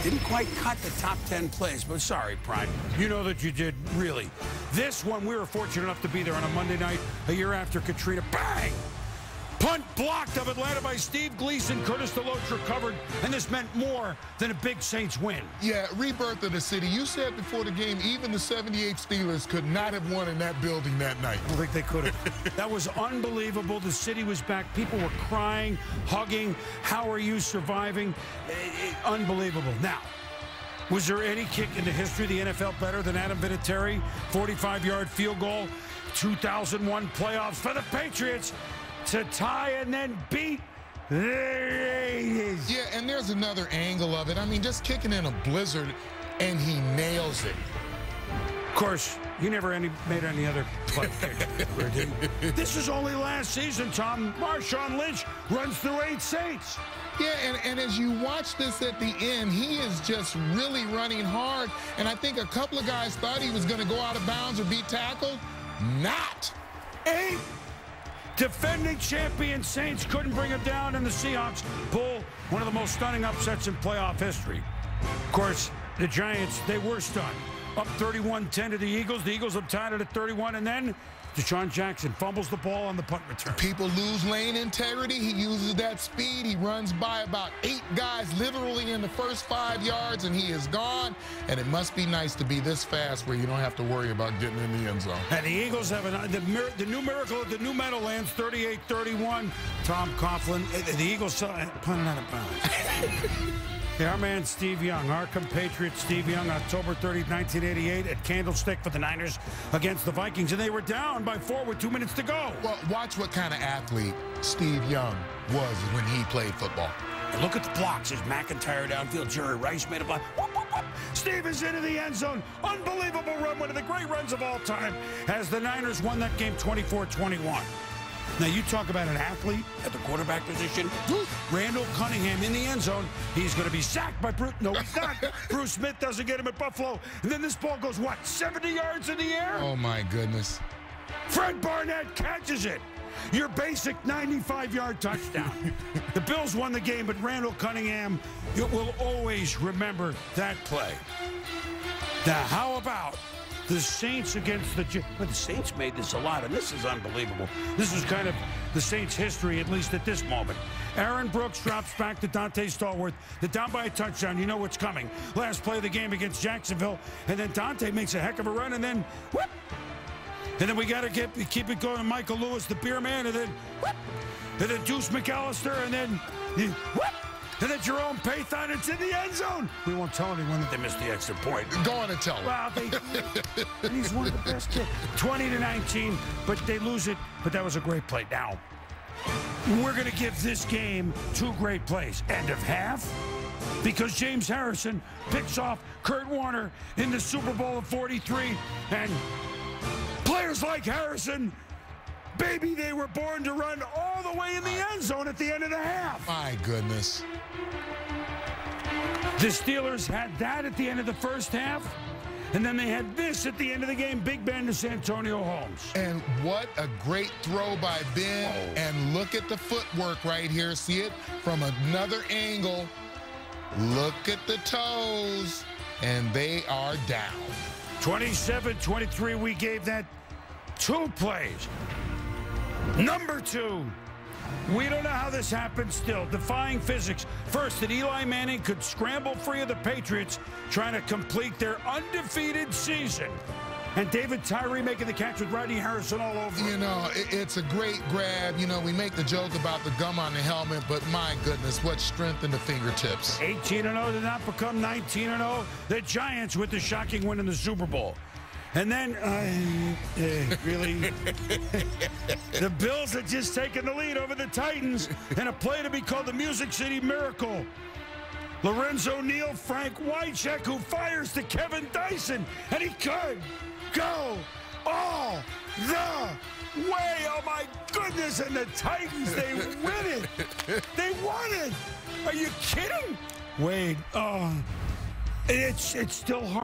Didn't quite cut the top 10 plays, but sorry, Prime. You know that you did, really. This one, we were fortunate enough to be there on a Monday night, a year after Katrina. Bang! Punt blocked of Atlanta by Steve Gleason. Curtis DeLoach recovered, and this meant more than a big Saints win. Yeah, rebirth of the city. You said before the game, even the 78 Steelers could not have won in that building that night. I don't think they could have. That was unbelievable. The city was back. People were crying, hugging. How are you surviving? Unbelievable. Now, was there any kick in the history of the NFL better than Adam Vinatieri? 45-yard field goal, 2001 playoffs for the Patriots to tie and then beat the Raiders. Yeah, and there's another angle of it. I mean, just kicking in a blizzard, and he nails it. Of course, you never made any other play kick. This is only last season, Tom. Marshawn Lynch runs through 8 Saints. Yeah, and as you watch this at the end, he is just really running hard. And I think a couple of guys thought he was going to go out of bounds or be tackled. Not. 8 defending champion Saints couldn't bring him down, and the Seahawks pull one of the most stunning upsets in playoff history. Of course, the Giants, they were stunned. Up 31-10 to the Eagles. The Eagles have tied it at 31, and then Deshaun Jackson fumbles the ball on the punt return. People lose lane integrity. He uses that speed. He runs by about 8 guys literally in the first 5 yards, and he is gone. And it must be nice to be this fast where you don't have to worry about getting in the end zone. And the Eagles have the new miracle at the new Meadowlands, 38-31. Tom Coughlin, the Eagles punted out of bounds. Our man Steve Young, our compatriot Steve Young, October 30, 1988 at Candlestick for the Niners against the Vikings, and they were down by 4 with 2 minutes to go. Well, watch what kind of athlete Steve Young was when he played football. And look at the blocks. As McIntyre downfield, Jerry Rice made a block. Whoop, whoop, whoop. Steve is into the end zone. Unbelievable run, one of the great runs of all time, as the Niners won that game 24-21. Now, you talk about an athlete at the quarterback position. Randall Cunningham in the end zone. He's going to be sacked by Bruce. No, he's not. Bruce Smith doesn't get him at Buffalo. And then this ball goes, what, 70 yards in the air? Oh, my goodness. Fred Barnett catches it. Your basic 95-yard touchdown. The Bills won the game, but Randall Cunningham, you will always remember that play. Now, how about the Saints against the Giants? Well, the Saints made this a lot, and this is unbelievable. This is kind of the Saints' history, at least at this moment. Aaron Brooks drops back to Dante Stallworth. They're down by a touchdown. You know what's coming. Last play of the game against Jacksonville, and then Dante makes a heck of a run, and then whoop. And then we got to keep it going to Michael Lewis, the beer man, and then whoop. And then Deuce McAllister, and then whoop. And then Jerome Pathon, it's in the end zone. We won't tell anyone that they missed the extra point. Go on and tell them. Well, and he's one of the best kids. 20-19, but they lose it. But that was a great play. Now, we're going to give this game 2 great plays. End of half, because James Harrison picks off Kurt Warner in the Super Bowl of 43. And players like Harrison, baby, they were born to run all the way in the end zone at the end of the half. My goodness. The Steelers had that at the end of the first half, and then they had this at the end of the game. Big Ben to Santonio Holmes. And what a great throw by Ben. Oh. And look at the footwork right here. See it from another angle. Look at the toes. And they are down. 27-23, we gave that 2 plays. Number 2. We don't know how this happened still. Defying physics. First, that Eli Manning could scramble free of the Patriots trying to complete their undefeated season. And David Tyree making the catch with Rodney Harrison all over. You know, it's a great grab. You know, we make the joke about the gum on the helmet, but my goodness, what strength in the fingertips. 18-0 did not become 19-0. The Giants with the shocking win in the Super Bowl. And then, really, the Bills had just taken the lead over the Titans in a play to be called the Music City Miracle. Lorenzo Neal, Frank Wycheck, who fires to Kevin Dyson, and he could go all the way. Oh, my goodness, and the Titans, they win it. They won it. Are you kidding? Wade, it's still hard.